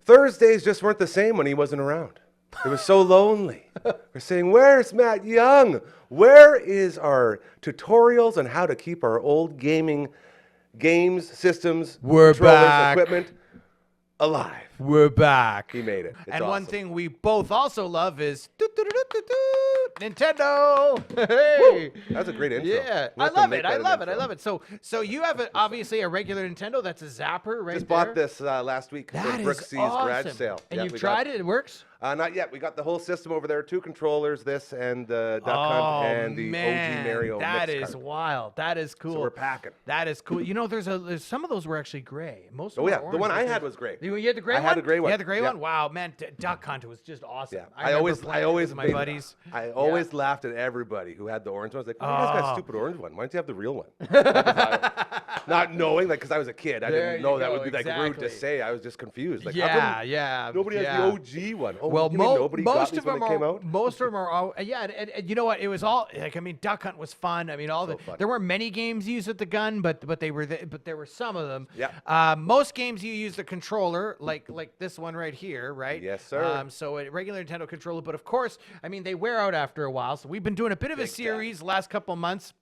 Thursdays just weren't the same when he wasn't around. It was so lonely. We're saying, where's Matt Young? Where is our tutorials on how to keep our old games, systems, We're controllers, back. equipment alive? We're back. He made it. It's And one awesome. thing we both also love is Nintendo. Hey. That's a great intro. Yeah, We'll I have to love make it. that I an love it. I intro. love it. So you have obviously a regular Nintendo. That's a zapper right Just there. bought this last week That for is Brooksie's awesome. garage sale. And Yeah, you've we tried got- it? It works? Not yet. We got the whole system over there. 2 controllers, this and the Duck Oh, Hunt and the man, OG Mario that mix is cart. wild. That is cool. So we're packing. That is cool. You know, there's some of those were actually gray. Most of Oh them yeah, are the one orange. I had was gray. You had the gray I one? had the gray one. You had the gray Yeah. one? Wow, man, Duck Hunt was just awesome. Yeah, I always always my buddies. I always laughed at everybody who had the orange one. I was like, "Oh, you guys got a Oh. stupid orange one. Why don't you have the real one?" Not knowing, like, because I was a kid, I There didn't you know that go, would be like rude exactly. to say. I was just confused. Like, how Yeah, come yeah. nobody has yeah. the OG one? Oh, Well, you mean nobody got most these of when them they came are. out? Most of them are. All, yeah, and you know what? It was all like I mean, Duck Hunt was fun. I mean, all So the fun. there weren't many games used with the gun, but there were some of them. Yeah. Most games you use the controller, like this one right here, right? Yes, sir. So a regular Nintendo controller, but of course, I mean, they wear out after a while. So we've been doing a bit of a Big time. series last couple months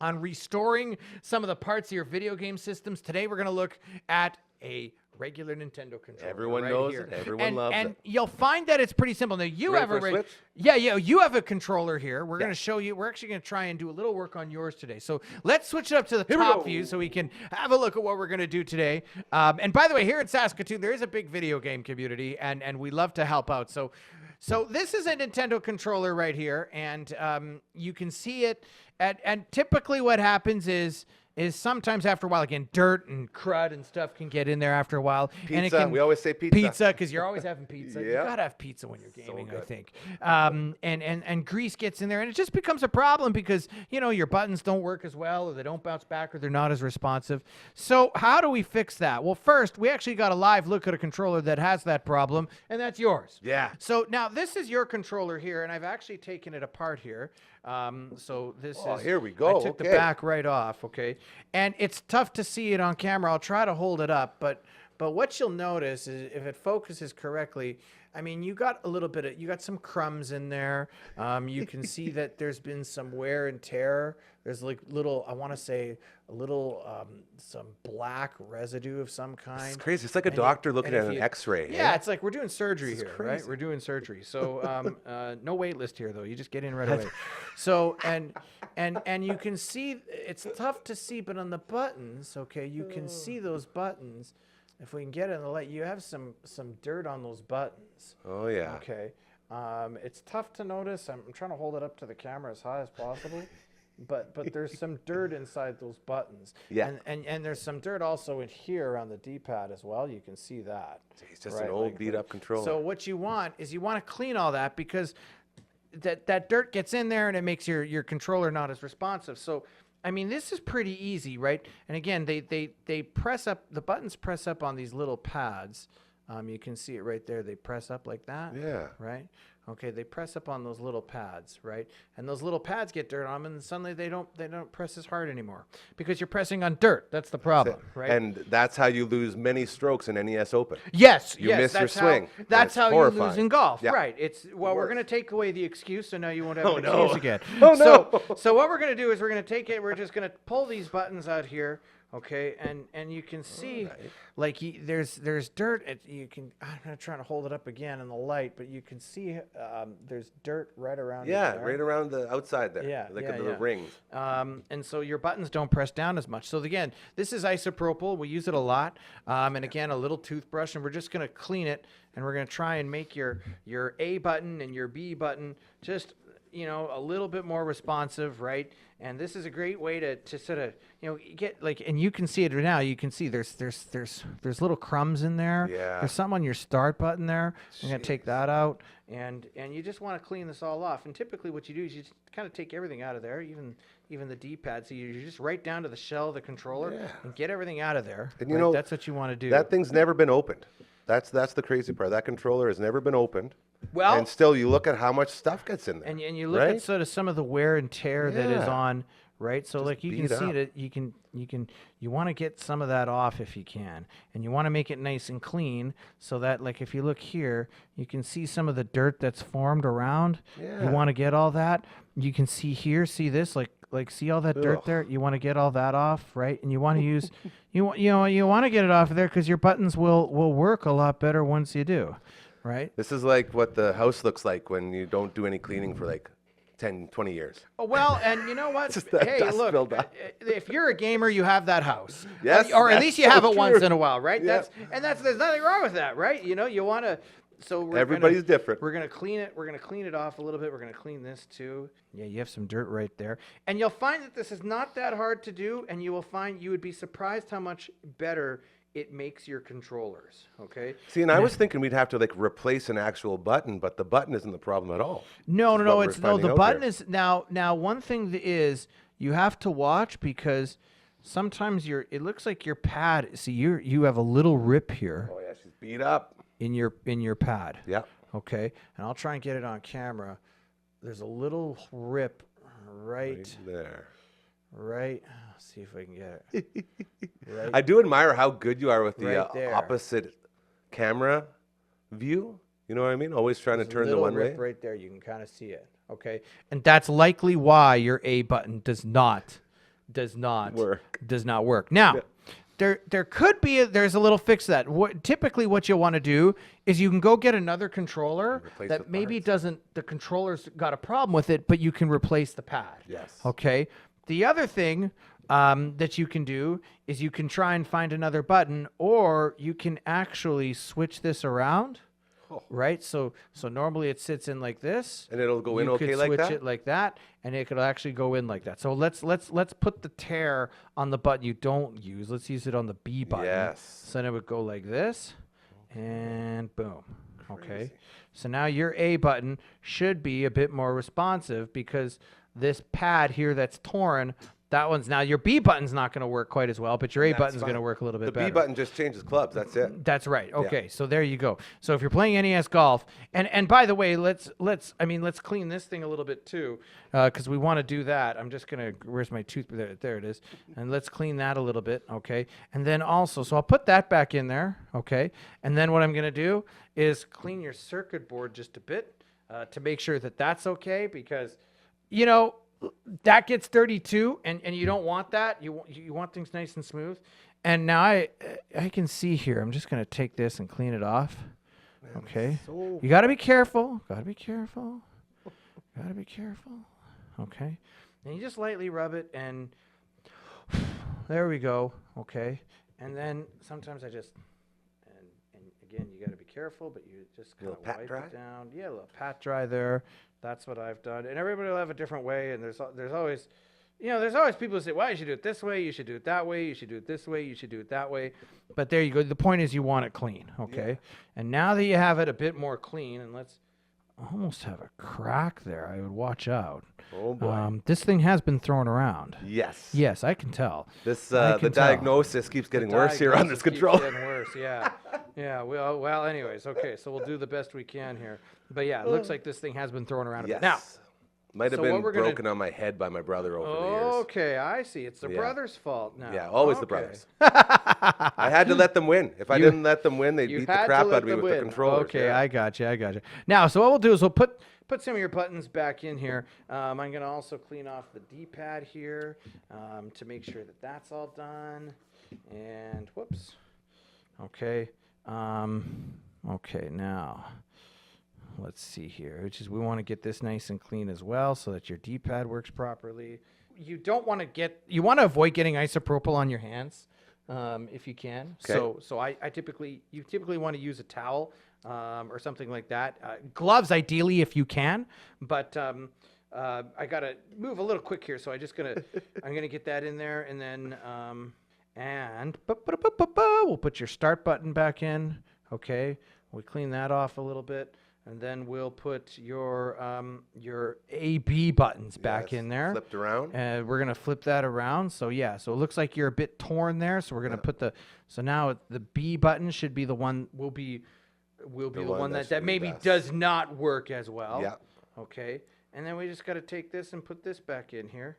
on restoring some of the parts of your video game systems. Today we're going to look at a regular Nintendo controller. Everyone right knows here. it. Everyone loves and it. you'll find that it's pretty simple. Now you Ready have for a a switch? yeah, you have a controller here. We're Yeah. going to show you. We're actually going to try and do a little work on yours today. So let's switch it up to the Here we top go. view so we can have a look at what we're going to do today. And by the way, here in Saskatoon, there is a big video game community, and we love to help out. So this is a Nintendo controller right here, and you can see it. And typically, what happens is sometimes after a while, again, dirt and crud and stuff can get in there after a while. And it Pizza. can, We always say pizza. Pizza, because you're always having pizza. You Yeah. gotta have pizza when you're gaming, I good. think. And grease gets in there, and it just becomes a problem because your buttons don't work as well, or they don't bounce back, or they're not as responsive. So how do we fix that? Well, first, we actually got a live look at a controller that has that problem, and that's yours. Yeah. So now this is your controller here, and I've actually taken it apart here. So this Oh, is. here we go. I took the Okay. back right off. Okay, and it's tough to see it on camera. I'll try to hold it up, but what you'll notice is if it focuses correctly. I mean, you got some crumbs in there. You can see that there's been some wear and tear. There's like some black residue of some kind. It's crazy. It's like a And doctor looking and at if an X-ray. Yeah, it's like we're doing surgery This is here, right? crazy. We're doing surgery. So no wait list here, though. You just get in right away. So and you can see it's tough to see, but on the buttons, okay, you can see those buttons. If we can get it in the light, you have some dirt on those buttons. Oh yeah. Okay. It's tough to notice. I'm trying to hold it up to the camera as high as possible. But there's some dirt inside those buttons. Yeah. And there's some dirt also in here around the D-pad as well. You can see that. It's just Right, an old like beat that. up controller. So what you want is you want to clean all that because that dirt gets in there and it makes your controller not as responsive. So I mean, this is pretty easy, right? And again, they press up, the buttons press up on these little pads. You can see it right there. They press up like that. Yeah. Right? Okay, they press up on those little pads, right? And those little pads get dirt on them, and suddenly they don't press as hard anymore because you're pressing on dirt. That's the problem, right? And that's how you lose many strokes in NES Open. Yes, You yes, miss your that's swing. That's That's how you horrifying. lose in golf, Yeah. right? It's we're worst. going to take away the excuse, so now you won't have Oh, an no. excuse again. Oh, So what we're going to do is we're going to take it. We're just going to pull these buttons out here, okay? And you can see, like there's dirt. I'm not trying to hold it up again in the light, but you can see there's dirt right around. Yeah, it there. right around the outside there. Yeah, Like yeah, the yeah. rings. And so your buttons don't press down as much. So again, this is isopropyl. We use it a lot. And again, a little toothbrush, and we're just going to clean it, and we're going to try and make your A button and your B button just a little bit more responsive, right? And this is a great way to sort of get like, and you can see it right now. You can see there's little crumbs in there. Yeah. There's some on your start button there. I'm gonna take that out, and you just want to clean this all off. And typically, what you do is you just kind of take everything out of there, even the D-pad. So you just right down to the shell of the controller and get everything out of there. And you know, that's what you want to do. That thing's never been opened. That's the crazy part. That controller has never been opened. Well, and still you look at how much stuff gets in there. And you look right? at sort of some of the wear and tear that is Yeah. on right? So like you can beat see up. that you want to get some of that off if you can, and you want to make it nice and clean so that like if you look here, you can see some of the dirt that's formed around. Yeah. You want to get all that. You can see here, see this, like see all that dirt Ugh. there. You want to get all that off, right? And you want to use you want to get it off of there because your buttons will work a lot better once you do, right? This is like what the house looks like when you don't do any cleaning for like 10, 20 years. Oh, well, and you know what? Just that Hey, dust look, buildup. If you're a gamer, you have that house. Yes, Or at that's least you so have it once true. in a while, right? Yeah. There's nothing wrong with that, right? You know, you want to. So Everybody's different. We're gonna clean it. We're gonna clean it off a little bit. We're gonna clean this too. Yeah, you have some dirt right there, and you'll find that this is not that hard to do, and you will find you would be surprised how much better it makes your controllers. Okay. See, and I was thinking we'd have to like replace an actual button, but the button isn't the problem at all. No, This is no, what we're it's finding the out button here. is now one thing that is you have to watch because sometimes it looks like your pad. See, you have a little rip here Oh yeah, she's beat up. in your pad. Yeah. Okay, and I'll try and get it on camera. There's a little rip right Right there. Let's see if I can get it. Right. I do admire how good you are with the Right there. opposite camera view. You know what I mean? Always trying to There's a turn the little one way. rip right there. You can kind of see it. Okay, and that's likely why your A button does not work. Now, there could be there's a little fix to that. Typically what you'll want to do is you can go get another controller Replace that with maybe parts. doesn't the controller's got a problem with it, but you can replace the pad. Yes. Okay. The other thing that you can do is you can try and find another button, or you can actually switch this around. Oh. Right, so normally it sits in like this, And it'll go in you okay could like switch that? it like that, and it could actually go in like that. So let's put the tear on the button you don't use. Let's use it on the B button. Yes. So then it would go like this, and boom. Okay. So now your A button should be a bit more responsive because this pad here that's torn. That one's now your B button's not going to work quite as well, but your A That's button's going to fine. work a little bit The better. B button just changes clubs. That's it. That's right. Okay, so there you go. So if you're playing NES golf, and by the way, let's clean this thing a little bit too, because we want to do that. I'm just gonna where's my tooth? There it is, and let's clean that a little bit. Okay, and then also, so I'll put that back in there. Okay, and then what I'm gonna do is clean your circuit board just a bit to make sure that that's okay, because you know. That gets dirty too, and you don't want that. You want things nice and smooth. And now I can see here. I'm just gonna take this and clean it off. Okay. So You gotta be careful. Gotta be careful. Okay. And you just lightly rub it, and there we go. Okay. And then sometimes I just and again you gotta be careful, but you just kind Little of pat wipe dry? it down. Yeah, a little pat dry there. That's what I've done. And everybody will have a different way, and there's always people who say, well, you should do it this way, you should do it that way, you should do it this way, you should do it that way. But there you go. The point is you want it clean, okay? Yeah. And now that you have it a bit more clean, and let's almost have a crack there. I would watch out. Oh boy. This thing has been thrown around. Yes. Yes, I can tell. This I the can tell. diagnosis keeps getting worse here on this Diagnosis keeps controller. Getting worse, yeah. Yeah, well, anyways, okay, so we'll do the best we can here. But yeah, it looks like this thing has been thrown around a bit. Yes. Now, Might have so what been we're gonna- broken on my head by my brother over the years. okay, I see. It's the Yeah. brother's fault now. Yeah, always the Okay. brothers. I had to let them win. If I You- didn't let them win, they'd You beat the had to crap let out of me them with the win. controllers. Okay, yeah. I got you. Now, so what we'll do is we'll put some of your buttons back in here. I'm going to also clean off the D-pad here to make sure that that's all done. And whoops. Okay. Okay, now let's see here. We want to get this nice and clean as well so that your D-pad works properly. You want to avoid getting isopropyl on your hands if you can. Okay. So you typically want to use a towel or something like that. Gloves ideally if you can, but I gotta move a little quick here, so I'm gonna get that in there, and then we'll put your start button back in. Okay, we clean that off a little bit, and then we'll put your A/B buttons back Yes, in there. Flipped around. And we're gonna flip that around. So yeah, so it looks like you're a bit torn there. So we're gonna put so now the B button should be the one will be the one one that that should be maybe best. does not work as well. Yeah. Okay. And then we just got to take this and put this back in here.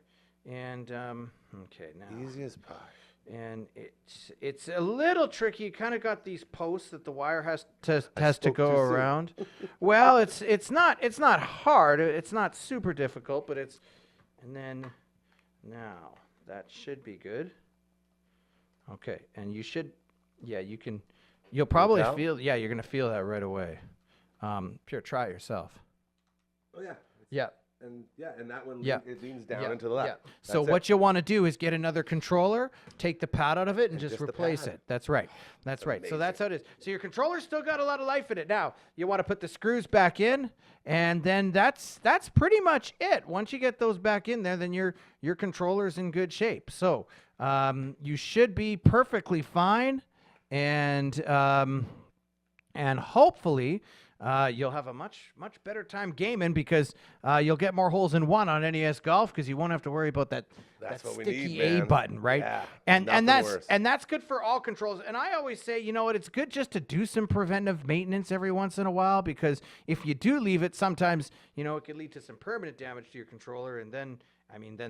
And okay, now. Easy as pie. And it's a little tricky. You kind of got these posts that the wire has to spoke go too soon. around. Well, it's not hard. It's not super difficult, but it's. And then now that should be good. Okay, and you should, yeah, you can. You'll probably tell? feel. Yeah, you're gonna feel that right away. Here, try it yourself. Oh yeah. Yeah. And that one Yeah. it leans down Yeah, into the left. yeah. So That's it. what you'll want to do is get another controller, take the pad out of it, and just just the replace pad. it. That's right. That's right. So that's how it is. So your controller's still got a lot of life in it. Now you want to put the screws back in, and then that's pretty much it. Once you get those back in there, then your controller's in good shape. So you should be perfectly fine, and hopefully. You'll have a much better time gaming because you'll get more holes in one on NES Golf because you won't have to worry about that That's what we sticky need, A man. button, right? Yeah, and nothing that's worse. and that's good for all controls. And I always say, you know what, it's good just to do some preventive maintenance every once in a while because if you do leave it, sometimes it can lead to some permanent damage to your controller, and then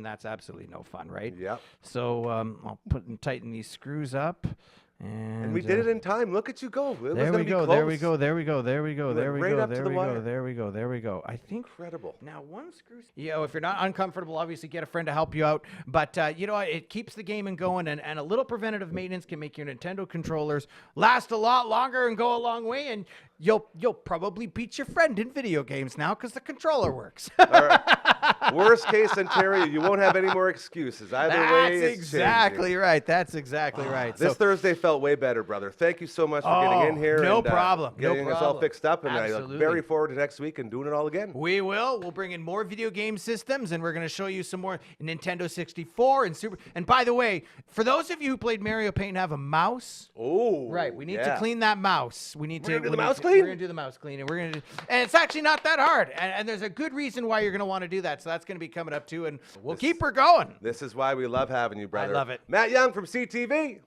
that's absolutely no fun, right? Yep. So I'll put and tighten these screws up. And we did it in time. Look at you go. It was There gonna we be go. close. There we go. There we go. There we go. went There we right go. up to There the we wire. go. There we go. There we go. I think Incredible. now one screw. If you're not uncomfortable, obviously get a friend to help you out. But you know what? It keeps the gaming going, and a little preventative maintenance can make your Nintendo controllers last a lot longer and go a long way. And you'll probably beat your friend in video games now because the controller works. All right. Worst case scenario, you won't have any more excuses. Either way, That's it's exactly changing. right. That's exactly right. This So- Thursday felt way better, brother. Thank you so much for getting in here. no and, problem. No Getting us all problem. fixed up, and I look Absolutely. very forward to next week and doing it all again. We will. We'll bring in more video game systems, and we're going to show you some more Nintendo 64 and Super. And by the way, for those of you who played Mario Paint and have a mouse, Oh, right? We need to yeah. clean that mouse. We need We're gonna do the we need mouse to- clean? We're going to do the mouse clean, and and it's actually not that hard. And there's a good reason why you're going to want to do that. So that's going to be coming up too, and we'll keep her going. This is why we love having you, brother. love it. Matt Young from CTV.